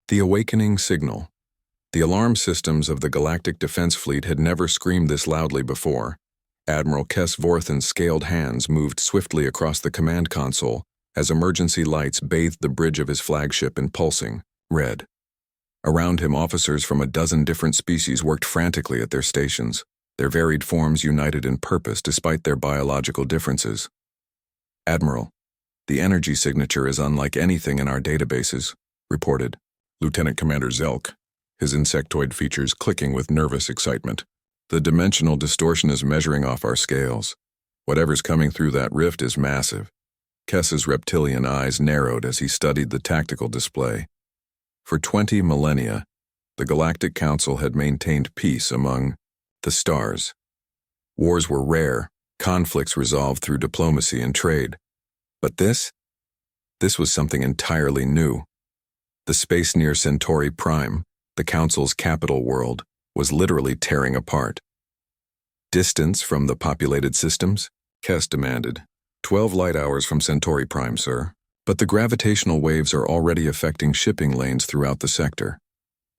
The awakening signal. The alarm systems of the Galactic Defense Fleet had never screamed this loudly before. Admiral Kes Vorthan's scaled hands moved swiftly across the command console as emergency lights bathed the bridge of his flagship in pulsing red. Around him, officers from a dozen different species worked frantically at their stations, their varied forms united in purpose despite their biological differences. "Admiral, the energy signature is unlike anything in our databases," reported Lieutenant Commander Zelk, his insectoid features clicking with nervous excitement. "The dimensional distortion is measuring off our scales. Whatever's coming through that rift is massive." Kes's reptilian eyes narrowed as he studied the tactical display. For 20 millennia, the Galactic Council had maintained peace among the stars. Wars were rare, conflicts resolved through diplomacy and trade. But this was something entirely new. The space near Centauri Prime, the Council's capital world, was literally tearing apart. "Distance from the populated systems?" Kes demanded. 12 light hours from Centauri Prime, sir. But the gravitational waves are already affecting shipping lanes throughout the sector.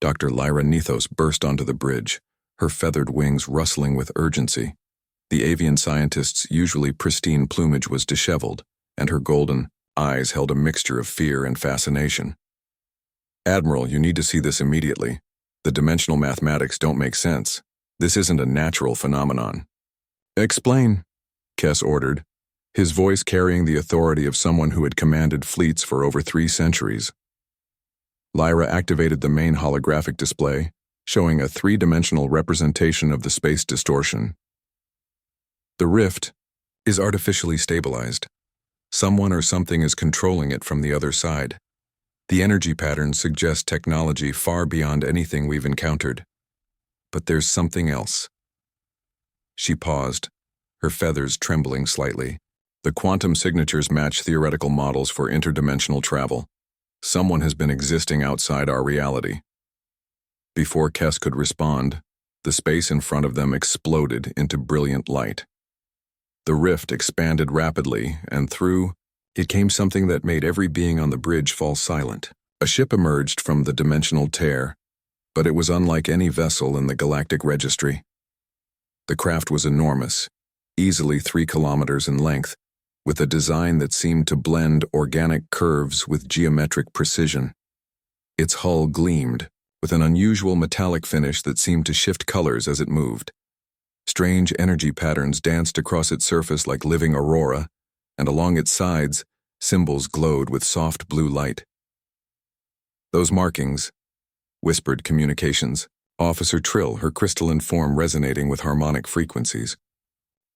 Dr. Lyra Nethos burst onto the bridge, her feathered wings rustling with urgency. The avian scientist's usually pristine plumage was disheveled, and her golden eyes held a mixture of fear and fascination. "Admiral, you need to see this immediately. The dimensional mathematics don't make sense. This isn't a natural phenomenon." "Explain," Kes ordered, his voice carrying the authority of someone who had commanded fleets for over 3 centuries. Lyra activated the main holographic display, showing a 3-dimensional representation of the space distortion. "The rift is artificially stabilized. Someone or something is controlling it from the other side. The energy patterns suggest technology far beyond anything we've encountered. But there's something else." She paused, her feathers trembling slightly. "The quantum signatures match theoretical models for interdimensional travel. Someone has been existing outside our reality." Before Kes could respond, the space in front of them exploded into brilliant light. The rift expanded rapidly, and through it came something that made every being on the bridge fall silent. A ship emerged from the dimensional tear, but it was unlike any vessel in the Galactic Registry. The craft was enormous, easily 3 kilometers in length, with a design that seemed to blend organic curves with geometric precision. Its hull gleamed, with an unusual metallic finish that seemed to shift colors as it moved. Strange energy patterns danced across its surface like living aurora, and along its sides, symbols glowed with soft blue light. "Those markings," whispered communications, Officer Trill, her crystalline form resonating with harmonic frequencies.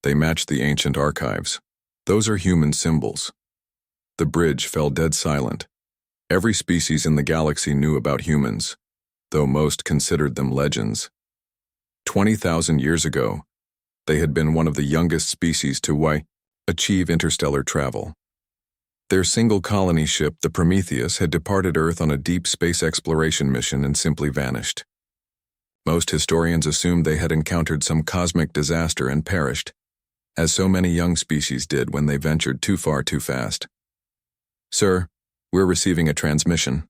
"They match the ancient archives. Those are human symbols." The bridge fell dead silent. Every species in the galaxy knew about humans, though most considered them legends. 20,000 years ago, they had been one of the youngest species to achieve interstellar travel. Their single colony ship, the Prometheus, had departed Earth on a deep space exploration mission and simply vanished. Most historians assumed they had encountered some cosmic disaster and perished, as so many young species did when they ventured too far too fast. "Sir, we're receiving a transmission,"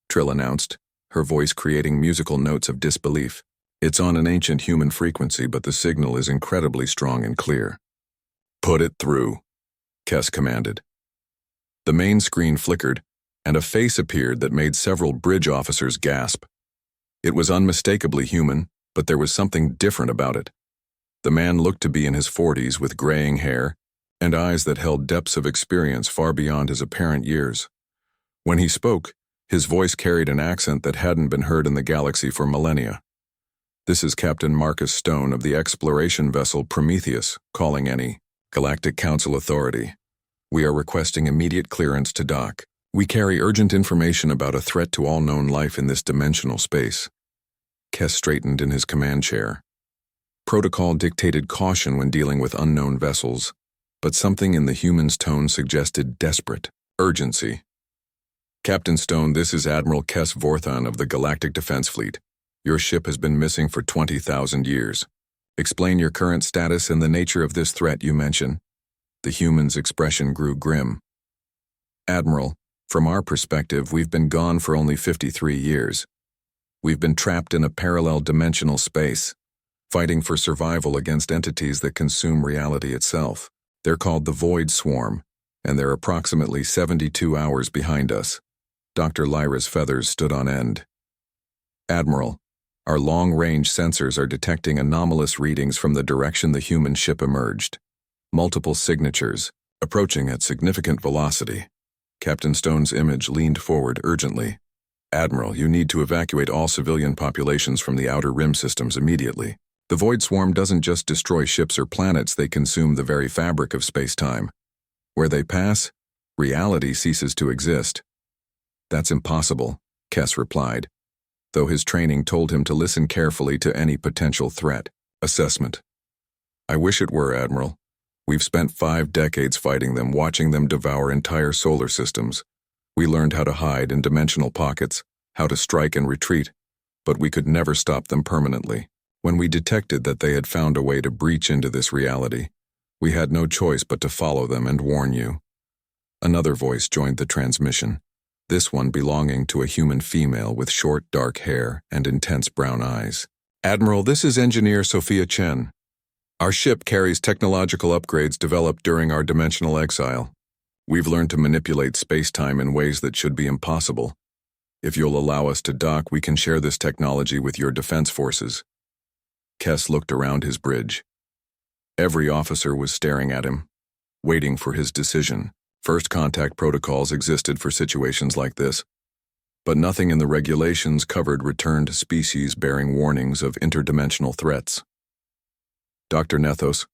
Trill announced, her voice creating musical notes of disbelief. "It's on an ancient human frequency, but the signal is incredibly strong and clear." "Put it through," Kes commanded. The main screen flickered, and a face appeared that made several bridge officers gasp. It was unmistakably human, but there was something different about it. The man looked to be in his 40s with graying hair and eyes that held depths of experience far beyond his apparent years. When he spoke, his voice carried an accent that hadn't been heard in the galaxy for millennia. "This is Captain Marcus Stone of the exploration vessel Prometheus, calling any Galactic Council authority. We are requesting immediate clearance to dock. We carry urgent information about a threat to all known life in this dimensional space." Kes straightened in his command chair. Protocol dictated caution when dealing with unknown vessels, but something in the human's tone suggested desperate urgency. "Captain Stone, this is Admiral Kes Vorthan of the Galactic Defense Fleet. Your ship has been missing for 20,000 years. Explain your current status and the nature of this threat you mention." The human's expression grew grim. "Admiral, From our perspective, we've been gone for only 53 years. We've been trapped in a parallel dimensional space, fighting for survival against entities that consume reality itself. They're called the Void Swarm, and they're approximately 72 hours behind us. Dr. Lyra's feathers stood on end. Admiral, our long-range sensors are detecting anomalous readings from the direction the human ship emerged. Multiple signatures, approaching at significant velocity. Captain Stone's image leaned forward urgently. Admiral, you need to evacuate all civilian populations from the outer rim systems immediately. The Void Swarm doesn't just destroy ships or planets, they consume the very fabric of space-time. Where they pass, reality ceases to exist. That's impossible, Kess replied, though his training told him to listen carefully to any potential threat. Assessment. I wish it were, Admiral. We've spent 5 decades fighting them, watching them devour entire solar systems. We learned how to hide in dimensional pockets, how to strike and retreat, but we could never stop them permanently. When we detected that they had found a way to breach into this reality, we had no choice but to follow them and warn you. Another voice joined the transmission, this one belonging to a human female with short, dark hair and intense brown eyes. Admiral, this is Engineer Sophia Chen. Our ship carries technological upgrades developed during our dimensional exile. We've learned to manipulate space-time in ways that should be impossible. If you'll allow us to dock, we can share this technology with your defense forces. Kess looked around his bridge. Every officer was staring at him, waiting for his decision. First contact protocols existed for situations like this, but nothing in the regulations covered returned species bearing warnings of interdimensional threats. Dr. Nethos,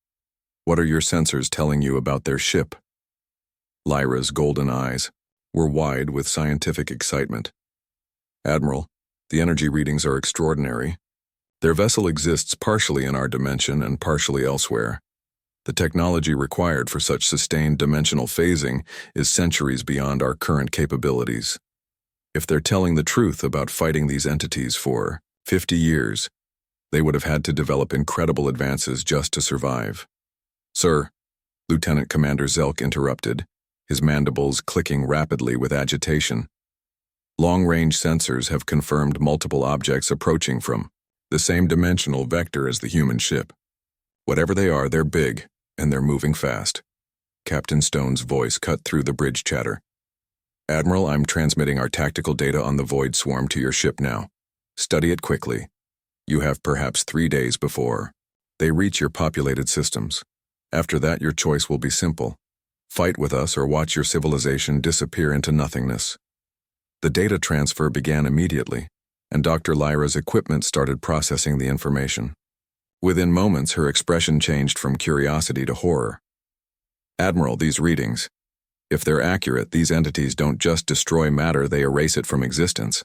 what are your sensors telling you about their ship? Lyra's golden eyes were wide with scientific excitement. Admiral, the energy readings are extraordinary. Their vessel exists partially in our dimension and partially elsewhere. The technology required for such sustained dimensional phasing is centuries beyond our current capabilities. If they're telling the truth about fighting these entities for 50 years, they would have had to develop incredible advances just to survive. Sir, Lieutenant Commander Zelk interrupted, his mandibles clicking rapidly with agitation. Long-range sensors have confirmed multiple objects approaching from the same dimensional vector as the human ship. Whatever they are, they're big, and they're moving fast. Captain Stone's voice cut through the bridge chatter. Admiral, I'm transmitting our tactical data on the Void Swarm to your ship now. Study it quickly. You have perhaps 3 days before they reach your populated systems. After that, your choice will be simple. Fight with us or watch your civilization disappear into nothingness. The data transfer began immediately, and Dr. Lyra's equipment started processing the information. Within moments, her expression changed from curiosity to horror. Admiral, these readings. If they're accurate, these entities don't just destroy matter, they erase it from existence.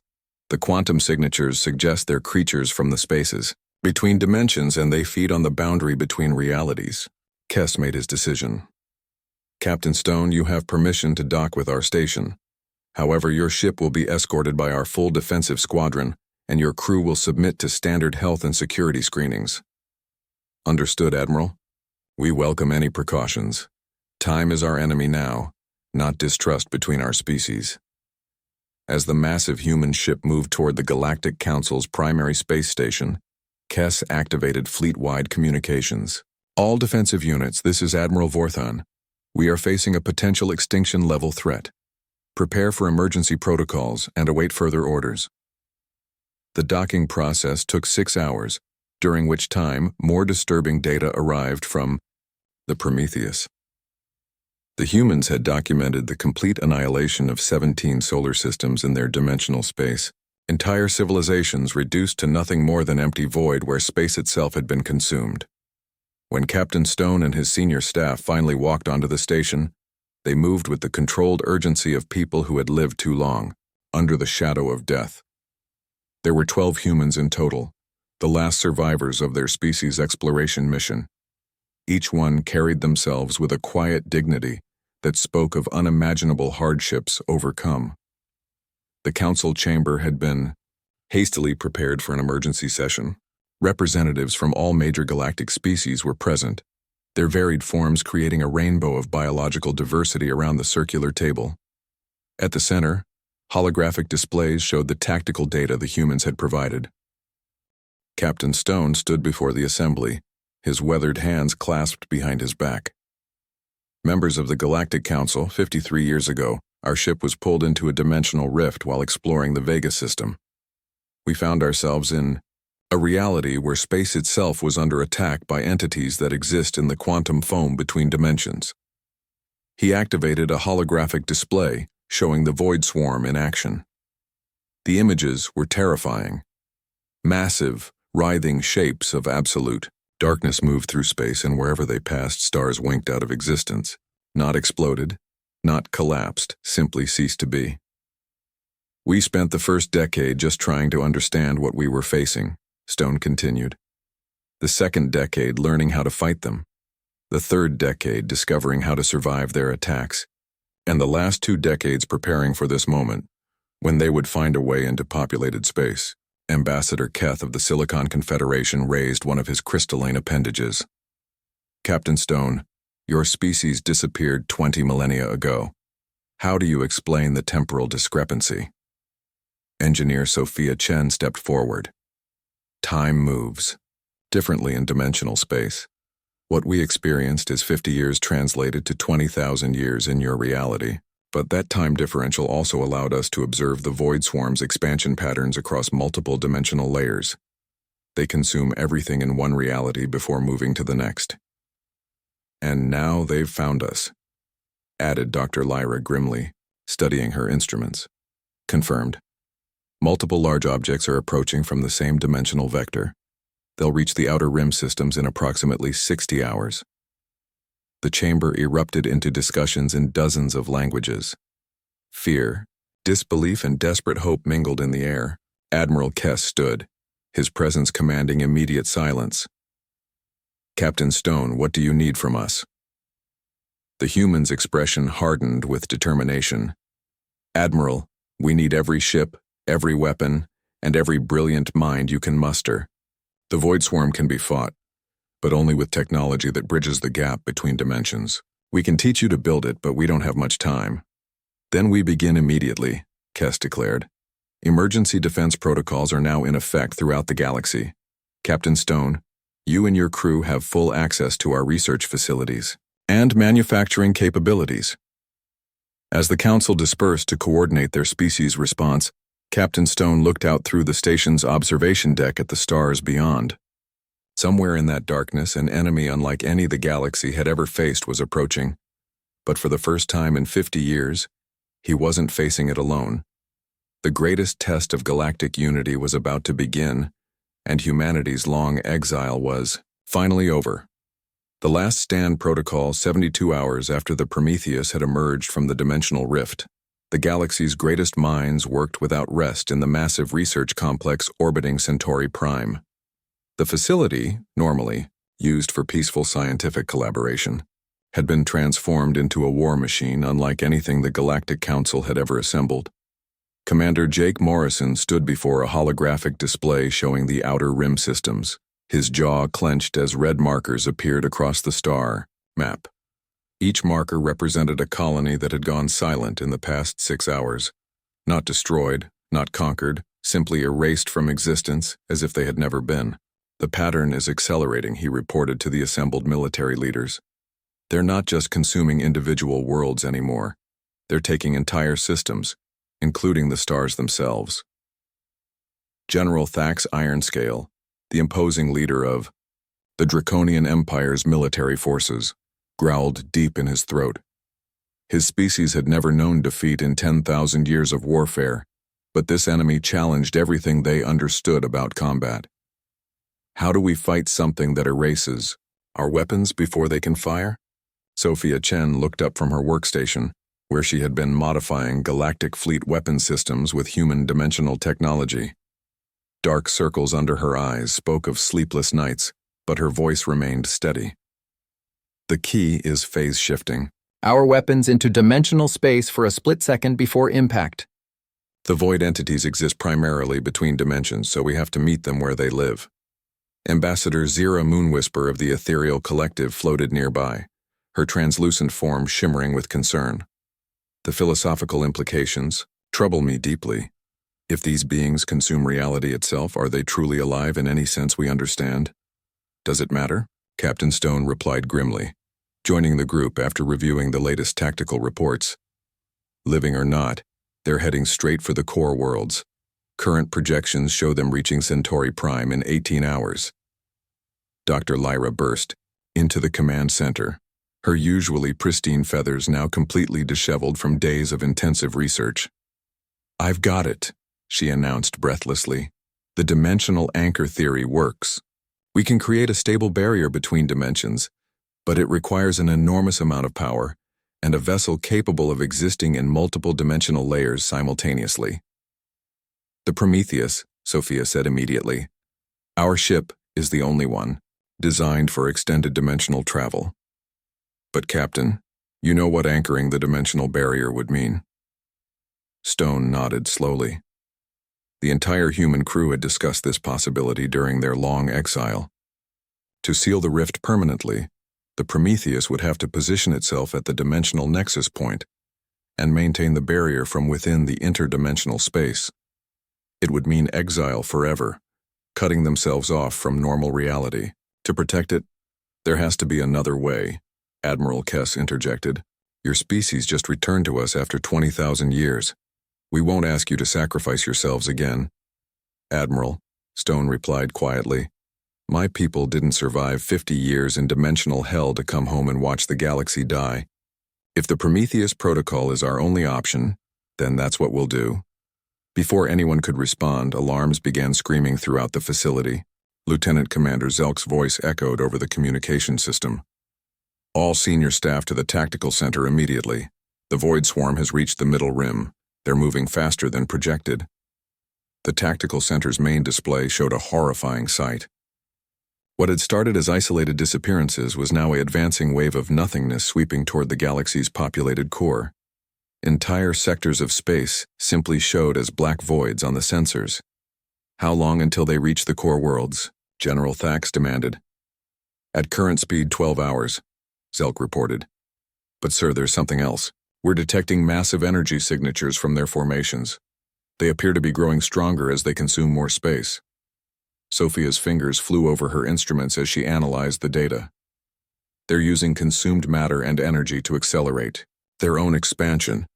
The quantum signatures suggest they're creatures from the spaces between dimensions, and they feed on the boundary between realities. Kess made his decision. Captain Stone, you have permission to dock with our station. However, your ship will be escorted by our full defensive squadron, and your crew will submit to standard health and security screenings. Understood, Admiral. We welcome any precautions. Time is our enemy now, not distrust between our species. As the massive human ship moved toward the Galactic Council's primary space station, Kess activated fleet-wide communications. All defensive units, this is Admiral Vorthan. We are facing a potential extinction-level threat. Prepare for emergency protocols and await further orders. The docking process took 6 hours, during which time more disturbing data arrived from the Prometheus. The humans had documented the complete annihilation of 17 solar systems in their dimensional space, entire civilizations reduced to nothing more than empty void where space itself had been consumed. When Captain Stone and his senior staff finally walked onto the station, they moved with the controlled urgency of people who had lived too long, under the shadow of death. There were 12 humans in total, the last survivors of their species' exploration mission. Each one carried themselves with a quiet dignity that spoke of unimaginable hardships overcome. The council chamber had been hastily prepared for an emergency session. Representatives from all major galactic species were present, their varied forms creating a rainbow of biological diversity around the circular table. At the center, holographic displays showed the tactical data the humans had provided. Captain Stone stood before the assembly, his weathered hands clasped behind his back. Members of the Galactic Council, 53 years ago, our ship was pulled into a dimensional rift while exploring the Vega system. We found ourselves in a reality where space itself was under attack by entities that exist in the quantum foam between dimensions. He activated a holographic display showing the Void Swarm in action. The images were terrifying. Massive, writhing shapes of absolute darkness moved through space, and wherever they passed, stars winked out of existence. Not exploded, not collapsed, simply ceased to be. We spent the first decade just trying to understand what we were facing, Stone continued. The second decade learning how to fight them. The third decade discovering how to survive their attacks. And the last 2 decades preparing for this moment, when they would find a way into populated space. Ambassador Keth of the Silicon Confederation raised one of his crystalline appendages. Captain Stone, your species disappeared 20 millennia ago. How do you explain the temporal discrepancy? Engineer Sophia Chen stepped forward. Time moves differently in dimensional space. What we experienced is 50 years translated to 20,000 years in your reality. But that time differential also allowed us to observe the Void Swarm's expansion patterns across multiple dimensional layers. They consume everything in one reality before moving to the next. And now they've found us, added Dr. Lyra grimly, studying her instruments. Confirmed. Multiple large objects are approaching from the same dimensional vector. They'll reach the outer rim systems in approximately 60 hours. The chamber erupted into discussions in dozens of languages. Fear, disbelief, and desperate hope mingled in the air. Admiral Kess stood, his presence commanding immediate silence. Captain Stone, what do you need from us? The human's expression hardened with determination. Admiral, we need every ship, every weapon, and every brilliant mind you can muster. The Void Swarm can be fought, but only with technology that bridges the gap between dimensions. We can teach you to build it, but we don't have much time. Then we begin immediately, Kess declared. Emergency defense protocols are now in effect throughout the galaxy. Captain Stone, you and your crew have full access to our research facilities and manufacturing capabilities. As the Council dispersed to coordinate their species' response, Captain Stone looked out through the station's observation deck at the stars beyond. Somewhere in that darkness, an enemy unlike any the galaxy had ever faced was approaching. But for the first time in 50 years, he wasn't facing it alone. The greatest test of galactic unity was about to begin, and humanity's long exile was finally over. The last stand protocol 72 hours after the Prometheus had emerged from the dimensional rift. The galaxy's greatest minds worked without rest in the massive research complex orbiting Centauri Prime. The facility, normally used for peaceful scientific collaboration, had been transformed into a war machine unlike anything the Galactic Council had ever assembled. Commander Jake Morrison stood before a holographic display showing the outer rim systems, his jaw clenched as red markers appeared across the star map. Each marker represented a colony that had gone silent in the past 6 hours, not destroyed, not conquered, simply erased from existence as if they had never been. The pattern is accelerating, he reported to the assembled military leaders. They're not just consuming individual worlds anymore. They're taking entire systems, including the stars themselves. General Thax Ironscale, the imposing leader of the Draconian Empire's military forces, growled deep in his throat. His species had never known defeat in 10,000 years of warfare, but this enemy challenged everything they understood about combat. How do we fight something that erases our weapons before they can fire? Sophia Chen looked up from her workstation, where she had been modifying Galactic Fleet weapon systems with human dimensional technology. Dark circles under her eyes spoke of sleepless nights, but her voice remained steady. The key is phase shifting. Our weapons into dimensional space for a split second before impact. The void entities exist primarily between dimensions, so we have to meet them where they live. Ambassador Zira Moonwhisper of the Ethereal Collective floated nearby, her translucent form shimmering with concern. The philosophical implications trouble me deeply. If these beings consume reality itself, are they truly alive in any sense we understand? Does it matter? Captain Stone replied grimly, joining the group after reviewing the latest tactical reports. Living or not, they're heading straight for the core worlds. Current projections show them reaching Centauri Prime in 18 hours. Dr. Lyra burst into the command center, her usually pristine feathers now completely disheveled from days of intensive research. "I've got it," she announced breathlessly. "The dimensional anchor theory works. We can create a stable barrier between dimensions, but it requires an enormous amount of power and a vessel capable of existing in multiple dimensional layers simultaneously." "The Prometheus," Sophia said immediately. "Our ship is the only one, designed for extended dimensional travel." "But Captain, you know what anchoring the dimensional barrier would mean?" Stone nodded slowly. The entire human crew had discussed this possibility during their long exile. To seal the rift permanently, the Prometheus would have to position itself at the dimensional nexus point and maintain the barrier from within the interdimensional space. It would mean exile forever, cutting themselves off from normal reality. To protect it, there has to be another way, Admiral Kess interjected. "Your species just returned to us after 20,000 years. We won't ask you to sacrifice yourselves again." "Admiral," Stone replied quietly, "my people didn't survive 50 years in dimensional hell to come home and watch the galaxy die. If the Prometheus protocol is our only option, then that's what we'll do." Before anyone could respond, alarms began screaming throughout the facility. Lieutenant Commander Zelk's voice echoed over the communication system. "All senior staff to the tactical center immediately. The void swarm has reached the middle rim. They're moving faster than projected." The tactical center's main display showed a horrifying sight. What had started as isolated disappearances was now an advancing wave of nothingness sweeping toward the galaxy's populated core. Entire sectors of space simply showed as black voids on the sensors. "How long until they reach the core worlds?" General Thax demanded. "At current speed, 12 hours, Zelk reported. "But sir, there's something else. We're detecting massive energy signatures from their formations. They appear to be growing stronger as they consume more space." Sophia's fingers flew over her instruments as she analyzed the data. "They're using consumed matter and energy to accelerate their own expansion.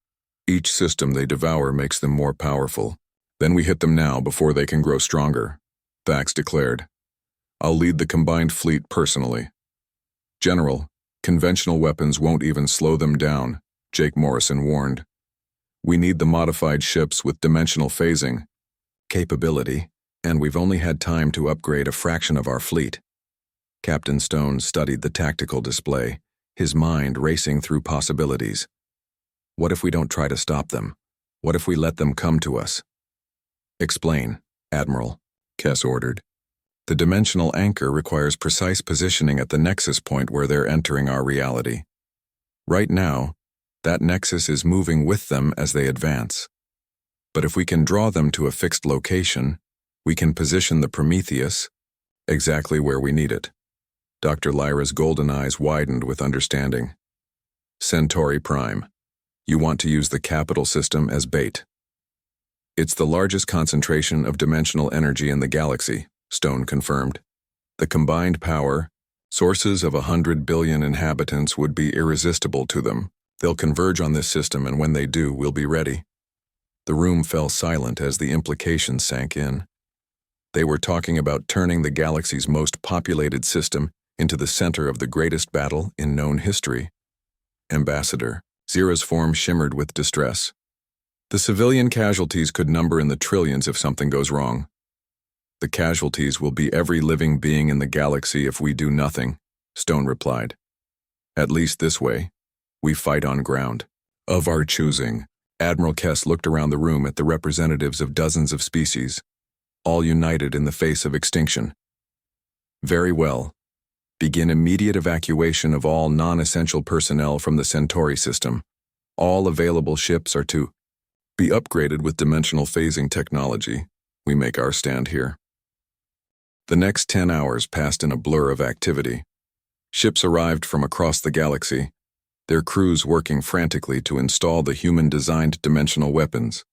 Each system they devour makes them more powerful. Then we hit them now before they can grow stronger," Thax declared. "I'll lead the combined fleet personally." "General, conventional weapons won't even slow them down," Jake Morrison warned. "We need the modified ships with dimensional phasing capability, and we've only had time to upgrade a fraction of our fleet." Captain Stone studied the tactical display, his mind racing through possibilities. What if we don't try to stop them? What if we let them come to us? "Explain, Admiral," Kess ordered. "The dimensional anchor requires precise positioning at the nexus point where they're entering our reality. Right now, that nexus is moving with them as they advance. But if we can draw them to a fixed location, we can position the Prometheus exactly where we need it." Dr. Lyra's golden eyes widened with understanding. "Centauri Prime. You want to use the capital system as bait." "It's the largest concentration of dimensional energy in the galaxy," Stone confirmed. "The combined power, sources of 100 billion inhabitants would be irresistible to them. They'll converge on this system, and when they do, we'll be ready." The room fell silent as the implications sank in. They were talking about turning the galaxy's most populated system into the center of the greatest battle in known history. "Ambassador," Zira's form shimmered with distress. "The civilian casualties could number in the trillions if something goes wrong." "The casualties will be every living being in the galaxy if we do nothing," Stone replied. "At least this way, we fight on ground of our choosing." Admiral Kess looked around the room at the representatives of dozens of species, all united in the face of extinction. "Very well. Begin immediate evacuation of all non-essential personnel from the Centauri system. All available ships are to be upgraded with dimensional phasing technology. We make our stand here." The next 10 hours passed in a blur of activity. Ships arrived from across the galaxy. their crews working frantically to install the human-designed dimensional weapons.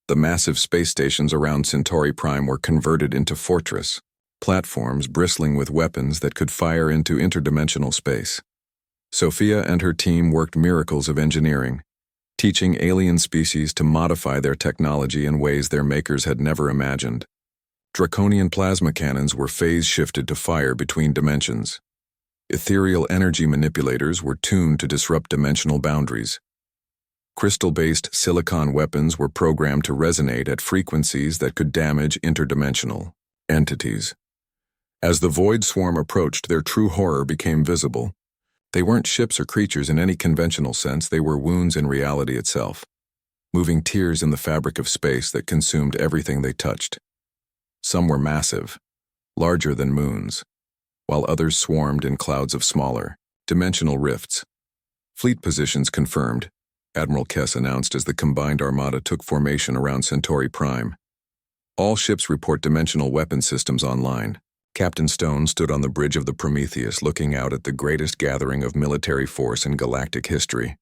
The massive space stations around Centauri Prime were converted into fortress, platforms bristling with weapons that could fire into interdimensional space. Sophia and her team worked miracles of engineering, teaching alien species to modify their technology in ways their makers had never imagined. Draconian plasma cannons were phase-shifted to fire between dimensions. Ethereal energy manipulators were tuned to disrupt dimensional boundaries. Crystal-based silicon weapons were programmed to resonate at frequencies that could damage interdimensional entities. As the Void Swarm approached, their true horror became visible. They weren't ships or creatures in any conventional sense, they were wounds in reality itself, moving tears in the fabric of space that consumed everything they touched. Some were massive, larger than moons, while others swarmed in clouds of smaller, dimensional rifts. Fleet positions confirmed, Admiral Kess announced as the combined armada took formation around Centauri Prime. All ships report dimensional weapon systems online. Captain Stone stood on the bridge of the Prometheus looking out at the greatest gathering of military force in galactic history.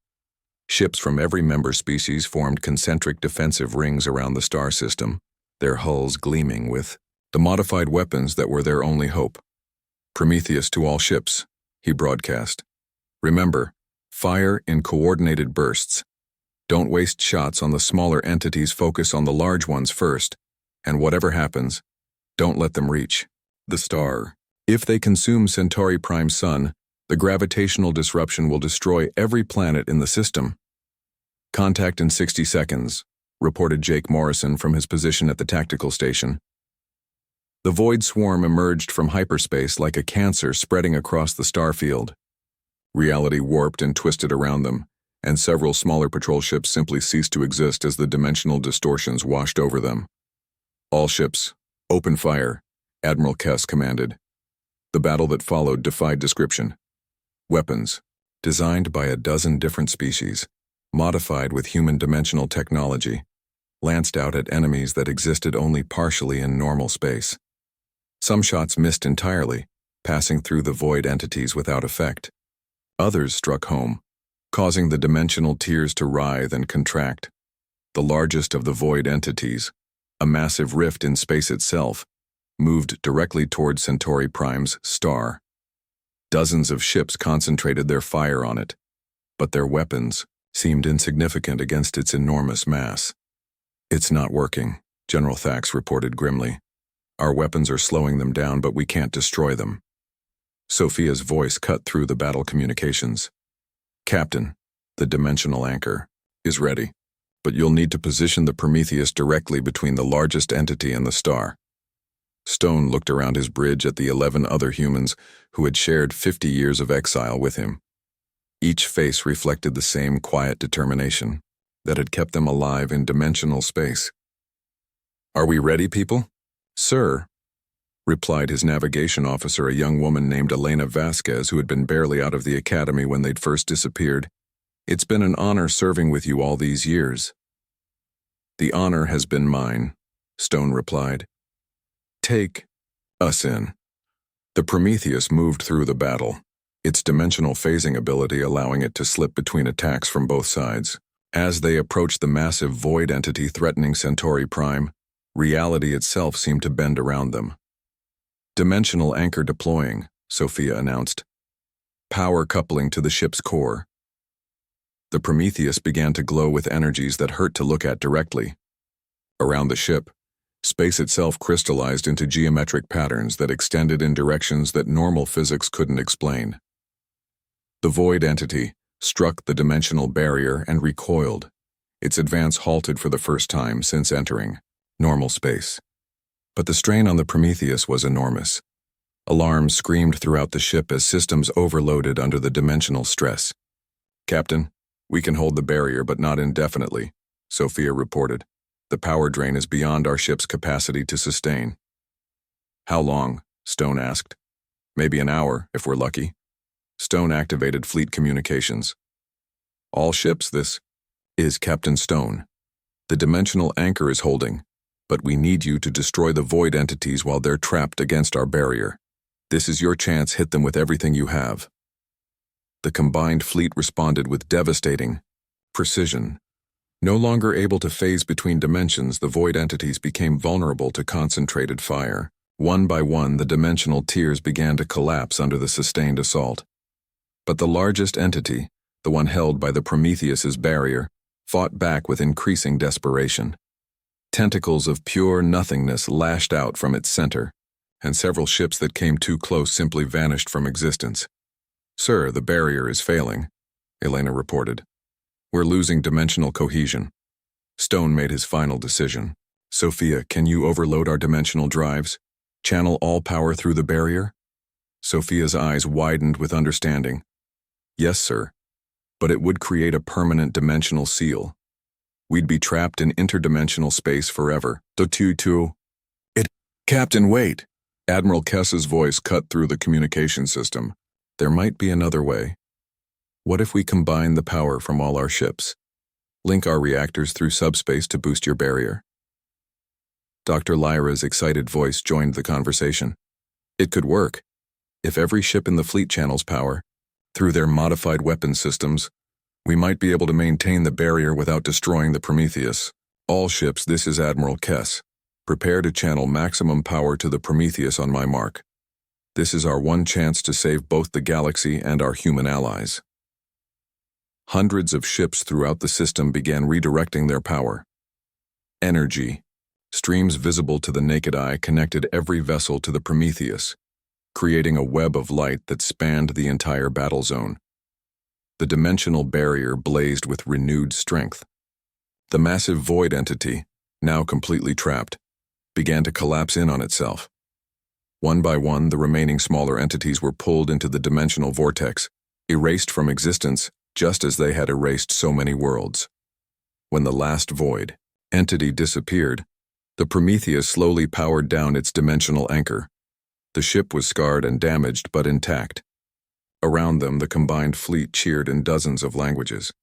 Ships from every member species formed concentric defensive rings around the star system, their hulls gleaming with the modified weapons that were their only hope. Prometheus to all ships, he broadcast. Remember, fire in coordinated bursts. Don't waste shots on the smaller entities, focus on the large ones first, and whatever happens, don't let them reach the star. If they consume Centauri Prime's sun, the gravitational disruption will destroy every planet in the system. Contact in 60 seconds, reported Jake Morrison from his position at the tactical station. The Void Swarm emerged from hyperspace like a cancer spreading across the star field. Reality warped and twisted around them, and several smaller patrol ships simply ceased to exist as the dimensional distortions washed over them. All ships, open fire, Admiral Kess commanded. The battle that followed defied description. Weapons, designed by a dozen different species, modified with human dimensional technology, lanced out at enemies that existed only partially in normal space. Some shots missed entirely, passing through the void entities without effect. Others struck home, causing the dimensional tiers to writhe and contract. The largest of the void entities, a massive rift in space itself, moved directly toward Centauri Prime's star. Dozens of ships concentrated their fire on it, but their weapons seemed insignificant against its enormous mass. "It's not working," General Thax reported grimly. "Our weapons are slowing them down, but we can't destroy them." Sophia's voice cut through the battle communications. "Captain, the dimensional anchor is ready, but you'll need to position the Prometheus directly between the largest entity and the star." Stone looked around his bridge at the 11 other humans who had shared 50 years of exile with him. Each face reflected the same quiet determination that had kept them alive in dimensional space. "Are we ready, people?" "Sir," replied his navigation officer, a young woman named Elena Vasquez, who had been barely out of the academy when they'd first disappeared. "It's been an honor serving with you all these years." "The honor has been mine," Stone replied. "Take us in." The Prometheus moved through the battle, its dimensional phasing ability allowing it to slip between attacks from both sides. As they approached the massive void entity threatening Centauri Prime, reality itself seemed to bend around them. "Dimensional anchor deploying," Sophia announced. "Power coupling to the ship's core." The Prometheus began to glow with energies that hurt to look at directly. Around the ship, space itself crystallized into geometric patterns that extended in directions that normal physics couldn't explain. The void entity struck the dimensional barrier and recoiled. Its advance halted for the first time since entering normal space. But the strain on the Prometheus was enormous. Alarms screamed throughout the ship as systems overloaded under the dimensional stress. "Captain, we can hold the barrier, but not indefinitely," Sophia reported. "The power drain is beyond our ship's capacity to sustain." "How long?" Stone asked. "Maybe an hour, if we're lucky." Stone activated fleet communications. "All ships, this is Captain Stone. The dimensional anchor is holding, but we need you to destroy the void entities while they're trapped against our barrier. This is your chance, hit them with everything you have." The combined fleet responded with devastating precision. No longer able to phase between dimensions, the void entities became vulnerable to concentrated fire. One by one, the dimensional tiers began to collapse under the sustained assault. But the largest entity, the one held by the Prometheus's barrier, fought back with increasing desperation. Tentacles of pure nothingness lashed out from its center, and several ships that came too close simply vanished from existence. "Sir, the barrier is failing," Elena reported. "We're losing dimensional cohesion." Stone made his final decision. "Sophia, can you overload our dimensional drives? Channel all power through the barrier?" Sophia's eyes widened with understanding. "Yes, sir. But it would create a permanent dimensional seal. We'd be trapped in interdimensional space forever." "Captain, wait!" Admiral Kess's voice cut through the communication system. "There might be another way. What if we combine the power from all our ships? Link our reactors through subspace to boost your barrier?" Dr. Lyra's excited voice joined the conversation. "It could work. If every ship in the fleet channels power, through their modified weapon systems, we might be able to maintain the barrier without destroying the Prometheus. All ships, this is Admiral Kess. Prepare to channel maximum power to the Prometheus on my mark. This is our one chance to save both the galaxy and our human allies." Hundreds of ships throughout the system began redirecting their power. Energy, streams visible to the naked eye, connected every vessel to the Prometheus, creating a web of light that spanned the entire battle zone. The dimensional barrier blazed with renewed strength. The massive void entity, now completely trapped, began to collapse in on itself. One by one, the remaining smaller entities were pulled into the dimensional vortex, erased from existence, just as they had erased so many worlds. When the last void entity disappeared, the Prometheus slowly powered down its dimensional anchor. The ship was scarred and damaged, but intact. Around them, the combined fleet cheered in dozens of languages.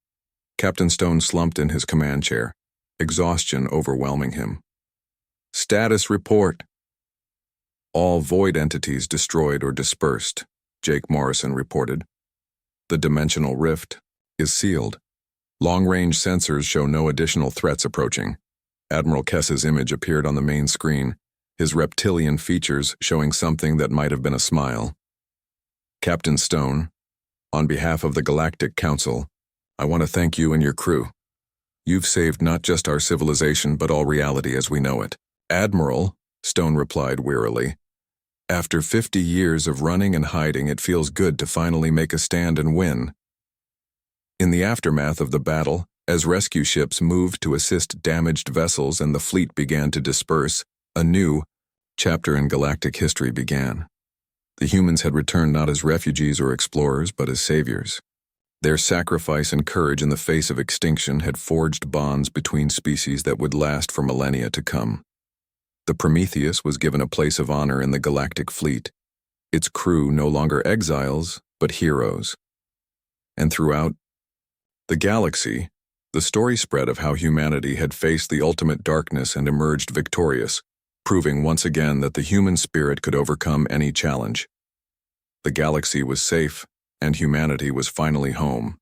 Captain Stone slumped in his command chair, exhaustion overwhelming him. "Status report." "All void entities destroyed or dispersed," Jake Morrison reported. "The dimensional rift is sealed. Long-range sensors show no additional threats approaching." Admiral Kess's image appeared on the main screen, his reptilian features showing something that might have been a smile. "Captain Stone, on behalf of the Galactic Council, I want to thank you and your crew. You've saved not just our civilization but all reality as we know it." "Admiral," Stone replied wearily, "after 50 years of running and hiding, it feels good to finally make a stand and win." In the aftermath of the battle, as rescue ships moved to assist damaged vessels and the fleet began to disperse, a new chapter in galactic history began. The humans had returned not as refugees or explorers, but as saviors. Their sacrifice and courage in the face of extinction had forged bonds between species that would last for millennia to come. The Prometheus was given a place of honor in the galactic fleet, its crew no longer exiles, but heroes. And throughout the galaxy, the story spread of how humanity had faced the ultimate darkness and emerged victorious, proving once again that the human spirit could overcome any challenge. The galaxy was safe, and humanity was finally home.